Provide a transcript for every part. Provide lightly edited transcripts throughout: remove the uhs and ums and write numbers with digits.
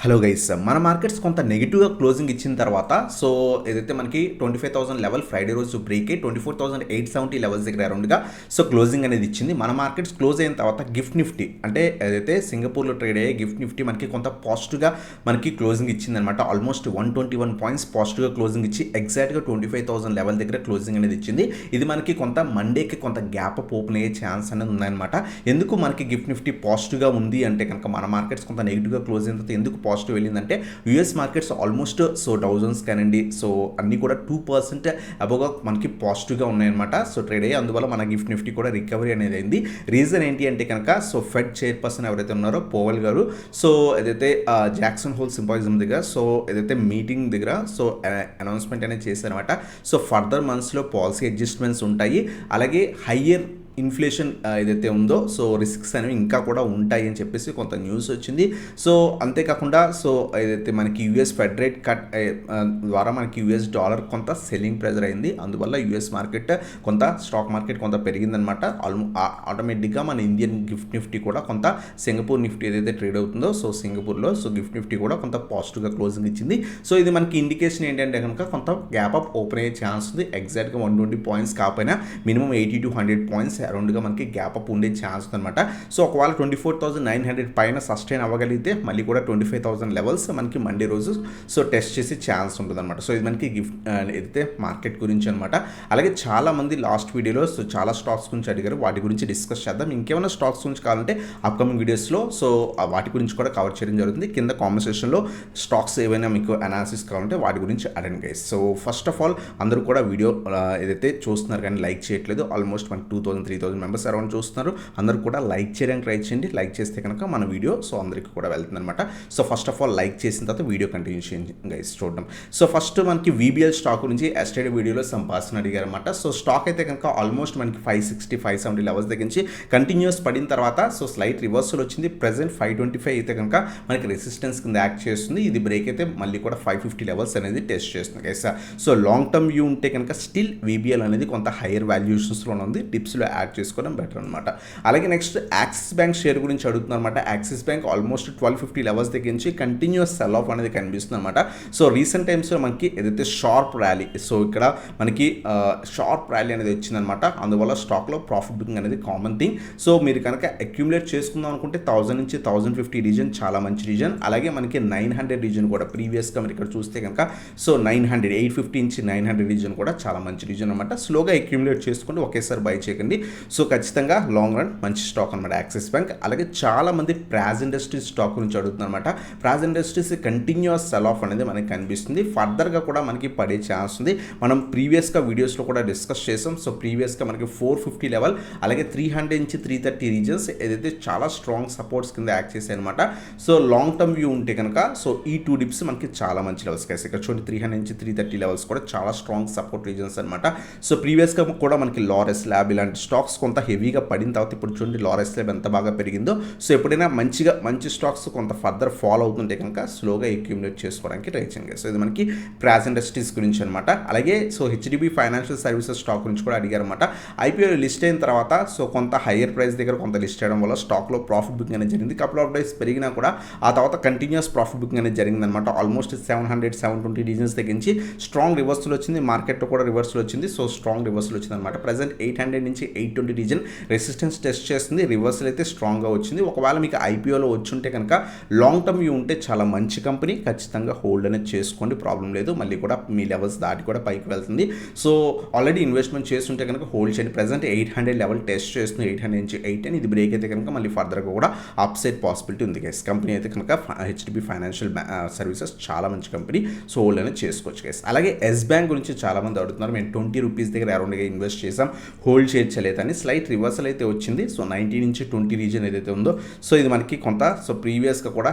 Hello guys, మన markets కొంత నెగిటివ్గా క్లోజింగ్ ఇచ్చిన తర్వాత ఏదైతే మనకి 25,000 లెవెల్ ఫ్రైడే రోజు బ్రేక్ అయ్యి 24,870 లెవెల్స్ దగ్గర అరౌండ్గా క్లోజింగ్ అనేది ఇచ్చింది. మన మార్కెట్స్ క్లోజ్ అయిన తర్వాత గిఫ్ట్ నిఫ్టీ అంటే ఏదైతే సింగపూర్లో ట్రేడ్ అయ్యే గిఫ్ట్ నిఫ్టీ మనకి కొంత పాజిటివ్గా మనకి క్లోజింగ్ ఇచ్చిందనమాట. ఆల్మోస్ట్ 121 పాయింట్స్ పాజిటివ్గా క్లోజింగ్ ఇచ్చి ఎగ్జాక్ట్గా 25,000 లెవెల్ దగ్గర క్లోజింగ్ అనేది ఇచ్చింది. ఇది మనకి కొంత మండేకి కొంత గ్యాప్ అప్ ఓపెన్ అయ్యే ఛాన్స్ అనేది ఉందన్నమాట. ఎందుకు మనకి గిఫ్ట్ నిఫ్టీ పాజిటివ్గా ఉంది అంటే కనుక మన మార్కెట్స్ కొంత నెగిటివ్గా క్లోజ్ అయిన తర్వాత ఎందుకు పాజిటివ్ వెళ్ళిందంటే యూఎస్ మార్కెట్స్ ఆల్మోస్ట్ థౌజండ్స్ కానండి అన్నీ కూడా 2% అబోవ్గా మనకి పాజిటివ్గా ఉన్నాయన్నమాట. ట్రేడ్ అయ్యి అందువల్ల మన గిఫ్ట్ నిఫ్టీ కూడా రికవరీ అనేది అయింది. రీజన్ ఏంటి అంటే కనుక ఫెడ్ చైర్పర్సన్ ఎవరైతే ఉన్నారో పోవెల్ గారు ఏదైతే జాక్సన్ హోల్ సింపాజియం దగ్గర ఏదైతే మీటింగ్ దగ్గర అనౌన్స్మెంట్ అనేది చేశారనమాట. ఫర్దర్ మంత్స్లో పాలసీ అడ్జస్ట్మెంట్స్ ఉంటాయి, అలాగే హయ్యర్ ఇన్ఫ్లేషన్ ఏదైతే ఉందో రిస్క్స్ అనేవి ఇంకా కూడా ఉంటాయి అని చెప్పేసి కొంత న్యూస్ వచ్చింది. అంతేకాకుండా ఏదైతే మనకి యూఎస్ ఫెడ్ రేట్ కట్ ద్వారా మనకి యూఎస్ డాలర్ కొంత సెల్లింగ్ ప్రెజర్ అయింది. అందువల్ల యూఎస్ మార్కెట్ కొంత స్టాక్ మార్కెట్ కొంత పెరిగిందనమాట. ఆటోమేటిక్గా మన ఇండియన్ గిఫ్ట్ నిఫ్టీ కూడా కొంత సింగపూర్ నిఫ్టీ ఏదైతే ట్రేడ్ అవుతుందో సింగపూర్లో గిఫ్ట్ నిఫ్టీ కూడా కొంత పాజిటివ్గా క్లోజింగ్ ఇచ్చింది. ఇది మనకి ఇండికేషన్ ఏంటంటే కనుక కొంత గ్యాప్ అప్ ఓపెన్ అయ్యే ఛాన్స్ ఉంది. ఎగ్జాక్ట్గా 120 పాయింట్స్ కాకపోయినా మినిమం 80 to 100 పాయింట్స్ అరౌండ్గా మనకి గ్యాప్ అప్ ఉండే ఛాన్స్ ఉందన్నమాట. ఒకవేళ 24,900 పైన సస్టైన్ అవ్వగలిగితే మళ్ళీ కూడా 25,000 లెవెల్స్ మనకి మండే రోజు టెస్ట్ చేసే ఛాన్స్ ఉంటుంది అనమాట. ఇది మనకి గిఫ్ట్ ఏదైతే మార్కెట్ గురించి అనమాట. అలాగే చాలా మంది లాస్ట్ వీడియోలో చాలా స్టాక్స్ గురించి అడిగారు, వాటి గురించి డిస్కస్ చేద్దాం. ఇంకేమైనా స్టాక్స్ గురించి కావాలంటే అప్కమింగ్ వీడియోస్లో వాటి గురించి కూడా కవర్ చేయడం జరుగుతుంది. కింద కామెంట్ సెక్షన్లో స్టాక్స్ ఏవైనా మీకు అనాలిసిస్ కావాలంటే వాటి గురించి అడగండి గైస్. ఫస్ట్ ఆఫ్ ఆల్ అందరూ కూడా వీడియో ఏదైతే చూస్తున్నారు కానీ లైక్ చేయట్లేదు. ఆల్మోస్ట్ మనకి 2,000-3,000 మెంబర్స్ అరౌండ్ చూస్తున్నారు. అందరూ కూడా లైక్ చేయడానికి ట్రై చేయండి. లైక్ చేస్తే కనుక మన వీడియో అందరికీ కూడా వెళ్తుంది అనమాట. ఫస్ట్ ఆఫ్ ఆల్ లైక్ చేసిన తర్వాత వీడియో కంటిన్యూ చేయండి గైస్ చూడడం. ఫస్ట్ మనకి VBL స్టాక్ గురించి ఎస్టర్డే వీడియోలో సంపాదన అడిగారు అనమాట. స్టాక్ అయితే కనుక ఆల్మోస్ట్ మనకి 560-570 లెవెల్స్ దగ్గర నుంచి కంటిన్యూస్ పడిన తర్వాత స్లైట్ రివర్సల్ వచ్చింది. ప్రెసెంట్ 525 అయితే కనుక మనకి రెసిస్టెన్స్ కింద యాక్ట్ చేస్తుంది. ఇది బ్రేక్ అయితే మళ్ళీ కూడా 550 లెవెల్స్ అనేది టెస్ట్ చేస్తుంది గైస్. లాంగ్ టర్మ్ వ్యూ ఉంటే కనుక స్టిల్ VBL అనేది కొంత హైయర్ వాల్యుయేషన్స్లో ఉంది. టిప్స్లో యాడ్ చేసుకోవడం బెటర్ అనమాట. అలాగే నెక్స్ట్ యాక్సిస్ బ్యాంక్ షేర్ గురించి అడుగుతున్నారు అనమాట. యాక్సిస్ బ్యాంక్ ఆల్మోస్ట్ 1250 లెవెల్స్ దగ్గర నుంచి కంటిన్యూస్ సెల్ ఆఫ్ అనేది కనిపిస్తుంది అనమాట. రీసెంట్ టైమ్స్లో మనకి ఏదైతే షార్ప్ ర్యాలీ ఇక్కడ మనకి షార్ప్ ర్యాలీ అనేది వచ్చిందనమాట. అందువల్ల స్టాక్లో ప్రాఫిట్ బుకింగ్ అనేది కామన్ థింగ్. మీరు కనుక అక్యుములేట్ చేసుకుందాం అనుకుంటే 1000 నుంచి 1050 రీజన్ చాలా మంచి రీజన్. అలాగే మనకి 900 రీజన్ కూడా ప్రీవియస్గా మీరు ఇక్కడ చూస్తే కనుక 900 850 నుంచి 900 రీజన్ కూడా చాలా మంచి రీజన్ అనమాట. స్లోగా అక్యుములేట్ చేసుకుంటే ఒకేసారి బై చేయకండి. ఖచ్చితంగా లాంగ్ రన్ మంచి స్టాక్ అనమాట యాక్సిస్ బ్యాంక్. అలాగే చాలా మంది ప్రాజ్ ఇండస్ట్రీస్ స్టాక్ గురించి అడుగుతున్నారు అనమాట. Praj industries continuous cell of అనేది మనకి కనిపిస్తుంది. ఫర్దర్గా కూడా మనకి పడే ఛాన్స్ ఉంది. మనం ప్రీవియస్గా వీడియోస్లో కూడా డిస్కస్ చేసాం. ప్రీవియస్గా మనకి 450 లెవెల్ అలాగే 300 నుంచి 330 రీజన్స్ ఏదైతే చాలా స్ట్రాంగ్ సపోర్ట్స్ కింద యాక్ట్ చేశాయి అనమాట. లాంగ్ టర్మ్ వ్యూ ఉంటే కనుక ఈ 2 డిప్స్ మనకి చాలా మంచి లెవెల్స్ కేసు. ఇక్కడ చూడండి 300 నుంచి 330 లెవెల్స్ కూడా చాలా స్ట్రాంగ్ సపోర్ట్ రీజన్స్ అనమాట. ప్రీవియస్గా కూడా మనకి లారెస్ ల్యాబ్ ఇలాంటి స్టాక్స్ కొంత హెవీగా పడిన తర్వాత ఇప్పుడు చూడండి లారెస్ ల్యాబ్ ఎంత బాగా పెరిగిందో. ఎప్పుడైనా మంచి స్టాక్స్ కొంత ఫర్దర్ ఫాలో అవుతుంటే కనుక స్లోగా అక్యుములేట్ చేసుకోవడానికి ట్రై చేయండి. ఇది మనకి ప్రాజ్ ఇండస్ట్రీస్ గురించి అనమాట. అలాగే HDB ఫైనాన్షియల్ సర్వీసెస్ స్టాక్ గురించి కూడా అడిగారు అనమాట. IPO లిస్ట్ అయిన తర్వాత కొంత హయ్యర్ ప్రైస్ దగ్గర కొంత లిస్ట్ చేయడం వల్ల స్టాక్లో ప్రాఫిట్ బుకింగ్ అనేది జరిగింది. కపుల్ ఆఫ్ డేస్ పెరిగినా కూడా ఆ తర్వాత కంటిన్యూస్ ప్రాఫిట్ బుకింగ్ అనేది జరిగింది అనమాట. ఆల్మోస్ట్ 700-720 రీజన్స్ దగ్గర నుంచి స్ట్రాంగ్ రివర్సల్ వచ్చింది. మార్కెట్లో కూడా రివర్సల్ వచ్చింది. స్ట్రాంగ్ రివర్సల్ వచ్చింది అనమాట. ప్రెసెంట్ 800 నుంచి 820 రీజన్ రెసిస్టెన్స్ టెస్ట్ చేస్తుంది. రివర్సల్ అయితే స్ట్రాంగ్గా వచ్చింది. ఒకవేళ మీకు IPOలో వచ్చుంటే కనుక లాంగ్ టర్మ్ వ్యూ ఉంటే చాలా మంచి కంపెనీ, ఖచ్చితంగా హోల్డ్ అనేది చేసుకోండి, ప్రాబ్లం లేదు. మళ్ళీ కూడా మీ లెవెల్స్ దాటి కూడా పైకి వెళ్తుంది. ఆల్రెడీ ఇన్వెస్ట్మెంట్ చేస్తుంటే కనుక హోల్డ్ చేయండి. ప్రెసెంట్ 800 లెవెల్ టెస్ట్ చేస్తుంది. 800 నుంచి 810 ఇది బ్రేక్ అయితే కనుక మళ్ళీ ఫర్దర్గా కూడా అప్సైడ్ పాసిబిలిటీ ఉంది గైస్. కంపెనీ అయితే కనుక HDB ఫైనాన్షియల్ సర్వీసెస్ చాలా మంచి కంపెనీ, హోల్డ్ అనేది చేసుకోవచ్చు గైస్. అలాగే ఎస్ బ్యాంక్ గురించి చాలా మంది అడుగుతున్నారు. మేము 20 రూపీస్ దగ్గర అరౌండ్గా ఇన్వెస్ట్ చేసాం, హోల్డ్ చేయలేదని. స్లైట్ రివర్సల్ అయితే వచ్చింది. 90 నుంచి 20 రీజన్ ఏదైతే ఉందో ఇది మనకి కొంత ప్రీవియస్గా కూడా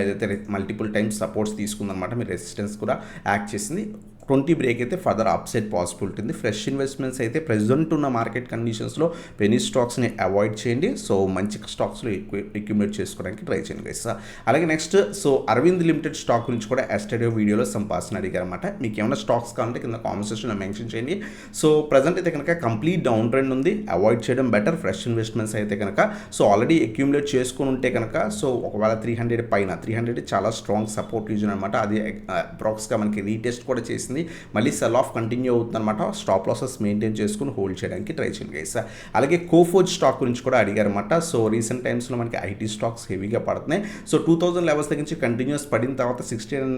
ఏదైతే మల్టిపుల్ టైమ్స్ సపోర్ట్స్ తీసుకుందనమాట. మీరు రెసిస్టెన్స్ కూడా యాక్ట్ చేసింది. 20 బ్రేక్ అయితే ఫర్దర్ అప్సైడ్ పాసిబిలిటీ ఉంది. ఫ్రెష్ ఇన్వెస్ట్మెంట్స్ అయితే ప్రెజెంట్ ఉన్న మార్కెట్ కండిషన్స్లో పెనీ స్టాక్స్ని అవాయిడ్ చేయండి. సో మంచి స్టాక్స్లో అక్యుములేట్ చేసుకోవడానికి ట్రై చేయండి గైస్. అలాగే next so Arvind limited stock గురించి కూడా ఎస్టర్డే వీడియోలో సంపాసన అడిగారు అనమాట. మీకు ఏమైనా స్టాక్స్ కావాలంటే కింద కామెంట్ సెక్షన్లో మెన్షన్ చేయండి. సో ప్రజెంట్ అయితే కనుక కంప్లీట్ డౌన్ ట్రెండ్ ఉంది, అవాయిడ్ చేయడం బెటర్. ఫ్రెష్ ఇన్వెస్ట్మెంట్స్ అయితే కనుక సో ఆల్రెడీ అక్యుములేట్ చేసుకుని ఉంటే కనుక సో ఒకవేళ 300 పైన 300 చాలా స్ట్రాంగ్ సపోర్ట్ రీజన్ అనమాట. అది అప్రాక్స్గా మనకి రీటెస్ట్ కూడా చేసింది, మళ్ళీ సెల్ ఆఫ్ కంటిన్యూ అవుతుందన్నమాట. స్టాప్ లాసెస్ మెయింటైన్ చేసుకుని హోల్డ్ చేయడానికి ట్రై చేయండి గైస్. అలాగే కోఫోజ్ స్టాక్ గురించి కూడా అడిగారు అనమాట. సో రీసెంట్ టైమ్స్లో మనకి ఐటీ స్టాక్స్ హెవీగా పడుతున్నాయి. సో 2000 లెవెల్స్ దగ్గర నుంచి కంటిన్యూస్ పడిన తర్వాత 16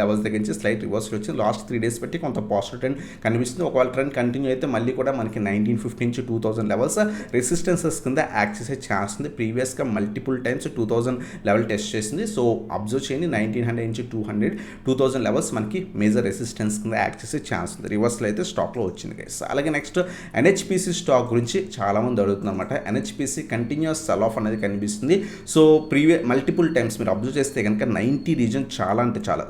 లెవెల్స్ దగ్గర నుంచి స్లైట్ రివర్సల్ వచ్చింది. లాస్ట్ 3 days బట్టి కొంత పాజిటివ్ ట్రెండ్ కనిపిస్తుంది. ఒకవేళ ట్రెండ్ కంటిన్యూ అయితే మళ్ళీ కూడా మనకి 1950 నుంచి 2000 లెవెల్స్ రెసిస్టెన్సెస్ కింద యాక్ట్ చేసే ఛాన్స్ ఉంది. ప్రీవియస్గా మల్టిపుల్ టైమ్స్ 2000 లెవెల్ టెస్ట్ చేసింది. సో అబ్జర్వ్ చేయండి, 1900 నుంచి 2000 లెవెల్స్ మనకి మేజర్ రెసిస్టెన్స్ కింద యాక్ట్ చేసే ఛాన్స్ ఉంది. రివర్సల్ అయితే స్టాక్లో వచ్చింది గైస్. అలాగే నెక్స్ట్ ఎన్హెచ్పిసి స్టాక్ గురించి చాలామంది అడుగుతున్నారు అనమాట. ఎన్హెచ్పిసి కంటిన్యూస్ సెల్ ఆఫ్ అనేది కనిపిస్తుంది. సో మల్టిపుల్ టైమ్స్ మీరు అబ్జర్వ్ చేస్తే కనుక 90 రీజన్ చాలా అంటే చాలా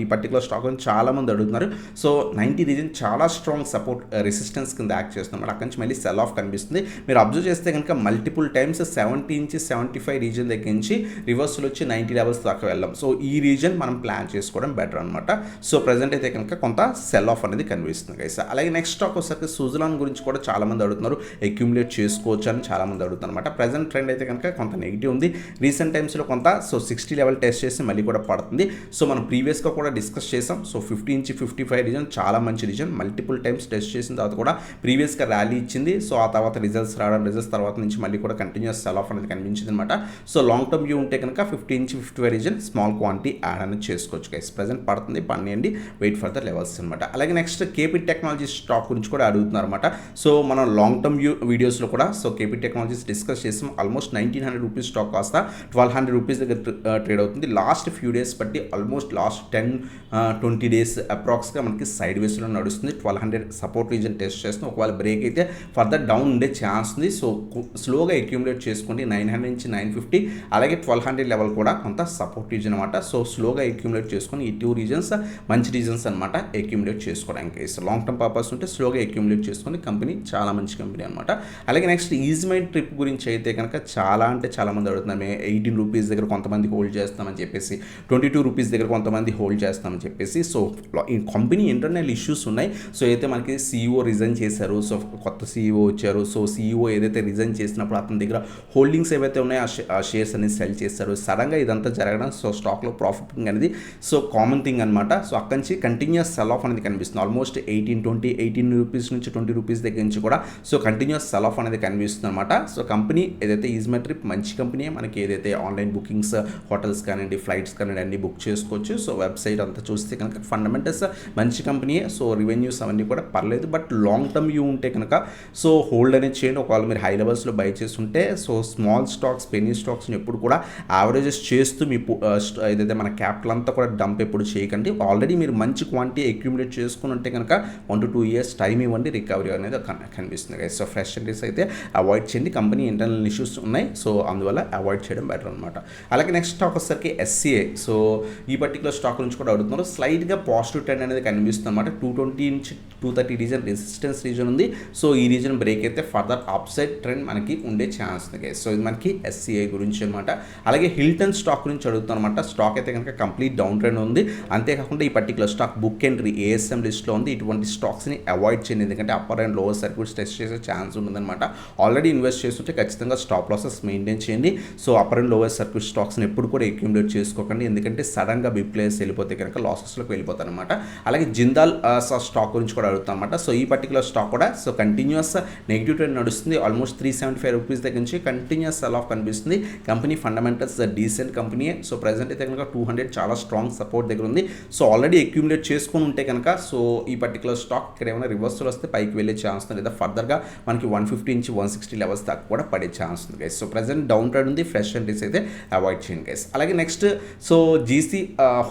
ఈ పర్టికులర్ స్టాక్ గురించి చాలామంది అడుగుతున్నారు. సో 90 రీజన్ చాలా స్ట్రాంగ్ సపోర్ట్ రెసిస్టెన్స్ కింద యాక్ట్ చేస్తున్నారు. అక్కడి నుంచి మళ్ళీ సెల్ ఆఫ్ కనిపిస్తుంది. మీరు అబ్జర్వ్ చేస్తే కనుక మల్టిపుల్ టైమ్స్ 70 నుంచి 75 రీజన్ దగ్గర నుంచి రివర్సల్ వచ్చి 90 లెవెల్స్ దాకా వెళ్ళాం. సో ఈ రీజన్ మనం ప్లాన్ చేసుకోవడం బెటర్ అనమాట. సో ప్రజెంట్ అయితే కనుక కొంత సెల్ ఆఫ్ అనేది కనిపిస్తుంది గైస్. అలాగే నెక్స్ట్ స్టాక్ వచ్చేసరికి సుజలాన్ గురించి కూడా చాలామంది అడుగుతున్నారు, అక్యుములేట్ చేసుకోవచ్చు అని చాలామంది అడుగుతున్నారు అనమాట. ప్రజెంట్ ట్రెండ్ అయితే కనుక కొంత నెగిటివ్ ఉంది. రీసెంట్ టైమ్స్లో కొంత సో 60 లెవెల్ టెస్ట్ చేసి మళ్ళీ కూడా పడుతుంది. సో మనం ప్రీవియస్గా కూడా డిస్కస్ చేసాం. సో 50 నుంచి 55 రీజన్ చాలా మంచి రీజన్. మల్టిపుల్ టైమ్స్ టెస్ట్ చేసిన తర్వాత కూడా ప్రీవియస్గా ర్యాలీ ఇచ్చింది. సో ఆ తర్వాత రిజల్ట్స్ రావడం, రిజల్ట్స్ తర్వాత నుంచి మళ్ళీ కూడా కంటిన్యూస్ సెల్ ఆఫ్ అనేది కనిపించింది అనమాట. సో లాంగ్ టర్మ్ వ్యూ ఉంటే కనుక 50 నుంచి 55 రీజన్ స్మాల్ క్వాంటిటీ యాడ్ అనేది చేసుకోవచ్చు గైస్. ప్రజెంట్ పడుతుంది, పనియండి, వెయిట్ ఫర్ ద లెవెల్స్ అనమాట. అలాగే నెక్స్ట్ కేపీ టెక్నాలజీ స్టాక్ గురించి కూడా అడుగుతున్నారు అనమాట. సో మనం లాంగ్ టర్మ్ వీడియోస్లో కూడా సో కేపీ టెక్నాలజీస్ డిస్కస్ చేసాం. ఆల్మోస్ట్ 1900 రూపీస్ స్టాక్ కాస్త 1200 రూపీస్ దగ్గర ట్రేడ్ అవుతుంది. లాస్ట్ ఫ్యూ డేస్ బట్టి ఆల్మోస్ట్ లాస్ట్ 10-20 days అప్రాక్స్గా మనకి సైడ్ వేస్లో నడుస్తుంది. 1200 సపోర్ట్ రీజన్ టెస్ట్ చేస్తుంది. ఒకవేళ బ్రేక్ అయితే ఫర్దర్ డౌన్ ఉండే ఛాన్స్ ఉంది. సో స్లోగా అక్యుములేట్ చేసుకోండి. 900 నుంచి 950 అలాగే 1200 లెవెల్ కూడా కొంత సపోర్ట్ రీజన్ అనమాట. సో స్లోగా అక్యుములేట్ చేసుకొని ఈ 2 రీజన్స్ మంచి రీజన్స్ అనమాట అక్యుములేట్ చేసుకోవడానికి. సో లాంగ్ టర్మ్ పర్పస్ ఉంటే స్లోగా అక్యుములేట్ చేసుకొని కంపెనీ చాలా మంచి కంపెనీ అనమాట. అలాగే నెక్స్ట్ ఈజ్మైన్ ట్రిప్ గురించి అయితే కనుక చాలా అంటే చాలా మంది అడుగుతున్నారు. మేము 18 రూపీస్ దగ్గర కొంతమంది హోల్డ్ చేస్తామని చెప్పేసి, 22 రూపీస్ దగ్గర కొంతమంది హోల్డ్ చేస్తామని చెప్పేసి. సో ఈ కంపెనీ ఇంటర్నల్ ఇష్యూస్ ఉన్నాయి. సో అయితే మనకి CEO రిజైన్ చేశారు. సో కొత్త CEO వచ్చారు. సో CEO ఏదైతే రిజైన్ చేసినప్పుడు అతని దగ్గర హోల్డింగ్స్ ఏవైతే ఉన్నాయో ఆ షేర్స్ అనేది సెల్ చేస్తారు. సడన్గా ఇదంతా జరగడం సో స్టాక్లో ప్రాఫిటింగ్ అనేది సో కామన్ థింగ్ అనమాట. సో అక్కడి నుంచి కంటిన్యూస్ సెల్ ఆఫ్ అనేది కనిపిస్తుంది. ఆల్మోస్ట్ 18 రూపీస్ నుంచి 20 రూపీస్ దగ్గర నుంచి కూడా సో కంటిన్యూస్ సెల్ ఆఫ్ అనేది కనిపిస్తుంది అనమాట. సో కంపెనీ ఏదైతే ఈజ్మైన్ ట్రిప్ మంచి కంపెనీ, మనకి ఏదైతే ఆన్లైన్ బుకింగ్స్ హోటల్స్ కానివ్వండి, ఫ్లైట్స్ కానివ్వండి అన్ని బుక్ చేసుకోవచ్చు. సో వెబ్సైట్ అంతా చూస్తే కనుక ఫండమెంటల్స్ మంచి కంపెనీయే. సో రెవెన్యూస్ అవన్నీ కూడా పర్లేదు. బట్ లాంగ్ టర్మ్ వ్యూ ఉంటే కనుక సో హోల్డ్ అనేది చేయండి. ఒకవేళ మీరు హై లెవెల్స్లో బై చేస్తుంటే సో స్మాల్ స్టాక్స్, పెనీ స్టాక్స్ని ఎప్పుడు కూడా యావరేజెస్ చేస్తూ మీ ఏదైతే మన క్యాపిటల్ అంతా కూడా డంప్ ఎప్పుడు చేయకండి. ఆల్రెడీ మీరు మంచి క్వాంటిటీ అక్యుములేట్ చేసుకుని ఉంటే కనుక 1 to 2 years టైం ఇవ్వండి, రికవరీ అనేది కనిపిస్తుంది. సో ఫ్రెష్ ఎంట్రీస్ అయితే అవాయిడ్ చేయండి. కంపెనీ ఇంటర్నల్ ఇష్యూస్ ఉన్నాయి. సో అందువల్ల అవాయిడ్ చేయడం బెటర్ అనమాట. అలాగే నెక్స్ట్ స్టాక్ వచ్చేసరికి SCA. సో ఈ పర్టికులర్ స్టాక్ నుంచి కూడా అడుగుతున్నారు. స్లైట్గా పాజిటివ్ ట్రెండ్ అనేది కనిపిస్తుంది అనమాట. 220 నుంచి 230 రీజన్ రెసిస్టెన్స్ రీజన్ ఉంది. సో ఈ రీజన్ బ్రేక్ అయితే ఫర్దర్ అప్సైడ్ ట్రెండ్ మనకి ఉండే ఛాన్స్ ఉంది. సో ఇది మనకి SCA గురించి అనమాట. అలాగే హిల్టన్ స్టాక్ గురించి అడుగుతాను అనమాట. స్టాక్ అయితే కనుక కంప్లీట్ డౌన్ ట్రెండ్ ఉంది. అంతేకాకుండా ఈ particular stock book entry ASM లిస్ట్లో ఉంది. ఇటువంటి స్టాక్స్ని అవాయిడ్ చేయండి, ఎందుకంటే upper and lower circuits test చేసే ఛాన్స్ ఉంటుందన్నమాట. ఆల్రెడీ ఇన్వెస్ట్ చేస్తుంటే ఖచ్చితంగా స్టాప్ లాసెస్ మెయింటైన్ చేయండి. So upper and lower circuit స్టాక్స్ని ఎప్పుడు కూడా అక్యుములేట్ చేసుకోకండి, ఎందుకంటే సడన్గా బిగ్ ప్లేయర్స్ వెళ్ళిపోతే కనుక లాసెస్లోకి వెళ్ళిపోతారు అనమాట. అలాగే జిందాల్ స్టాక్ గురించి కూడా అడుగుతాం అనమాట. సో ఈ పర్టికులర్ స్టాక్ కూడా సో కంటిన్యూస్ నెగిటివ్ ట్రెండ్ నడుస్తుంది. ఆల్మోస్ట్ 375 రూపీస్ దగ్గర నుంచి కంటిన్యూస్ సెల్ ఆఫ్ కనిపిస్తుంది. Company fundamentals decent company. So present అయితే కనుక 200 చాలా స్ట్రాంగ్ సపోర్ట్ దగ్గర ఉంది. సో ఆల్రెడీ అక్యుములేట్ చేసుకొని ఉంటే కనుక సో ఈ పర్టికులర్ స్టాక్ ఇక్కడ ఏమైనా రివర్సల్ వస్తే పైకి వెళ్ళే ఛాన్స్ ఉంది, లేదా ఫర్దర్గా మనకి 150 నుంచి 160 లెవెల్స్ దాకా కూడా పడే ఛాన్స్ ఉంది guys. So present down trend ఉంది. ఫ్రెష్ ఎంట్రీస్ అయితే అవాయిడ్ చేయండి గైస్. అలాగే నెక్స్ట్ సో GC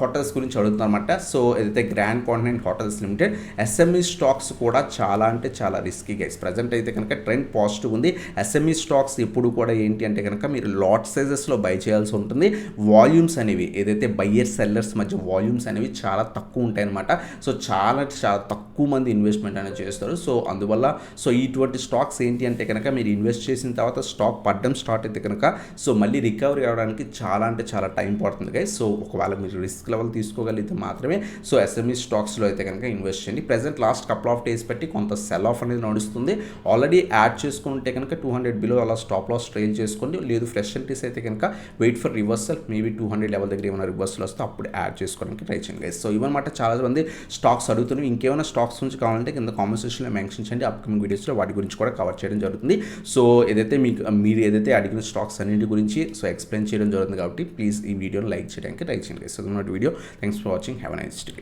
హోటల్స్ గురించి అడుగుతున్నారు అనమాట. సో ఏదైతే grand continent hotels limited SME stocks కూడా చాలా అంటే చాలా రిస్కీ గైస్. ప్రజెంట్ అయితే కనుక ట్రెండ్ పాజిటివ్ ఉంది. SME స్టాక్స్ ఎప్పుడు కూడా ఏంటి అంటే కనుక మీరు లాట్ సైజెస్లో బై చేయాల్సి ఉంటుంది. వాల్యూమ్స్ అనేవి ఏదైతే బయ్యర్ సెల్లర్స్ మధ్య వాల్యూమ్స్ అనేవి చాలా తక్కువ ఉంటాయి అనమాట. అనమాట. సో చాలా తక్కువ మంది ఇన్వెస్ట్మెంట్ అనేది చేస్తారు. సో అందువల్ల సో ఇటువంటి స్టాక్స్ ఏంటి అంటే కనుక మీరు ఇన్వెస్ట్ చేసిన తర్వాత స్టాక్ పడడం స్టార్ట్ అయితే కనుక సో మళ్ళీ రికవరీ అవ్వడానికి చాలా అంటే చాలా టైం పడుతుంది గైస్. సో ఒకవేళ మీరు రిస్క్ లెవెల్ తీసుకోగలిగితే మాత్రమే సో ఎస్ఎంఈ స్టాక్స్లో అయితే కనుక ఇన్వెస్ట్ చేయండి. Present last couple of days బట్టి కొంత సెల్ ఆఫ్ అనేది నడుస్తుంది. ఆల్రెడీ యాడ్ చేసుకుంటే కనుక 200 బిలో అలా స్టాప్ లాస్ ట్రైల్ చేసుకోండి. లేదు ఫ్రెష్ ఎంట్రీస్ అయితే కనుక wait for reversal, maybe 200 level దగ్గర ఏమైనా రివర్సల్ వస్తే అప్పుడు యాడ్ చేసుకోవడానికి ట్రై చేయండి గైస్. సో ఇవన్నమాట చాలా మంది స్టాక్స్ అడుగుతున్నాయి. ఇంకేమైనా స్టాక్స్ గురించి కావాలంటే కింద కామెంట్ సెక్షన్లో మెన్షన్ చేయండి. అప్కమింగ్ వీడియోస్లో వాటి గురించి కూడా కవర్ చేయడం జరుగుతుంది. సో ఏదైతే మీరు ఏదైతే అడిగిన స్టాక్స్ అన్నింటి గురించి సో ఎక్స్ప్లెయిన్ చేయడం జరుగుతుంది కాబట్టి ప్లీజ్ ఈ వీడియోని లైక్ చేయడానికి ట్రై చేయండి. So video thanks for watching. Have a nice day.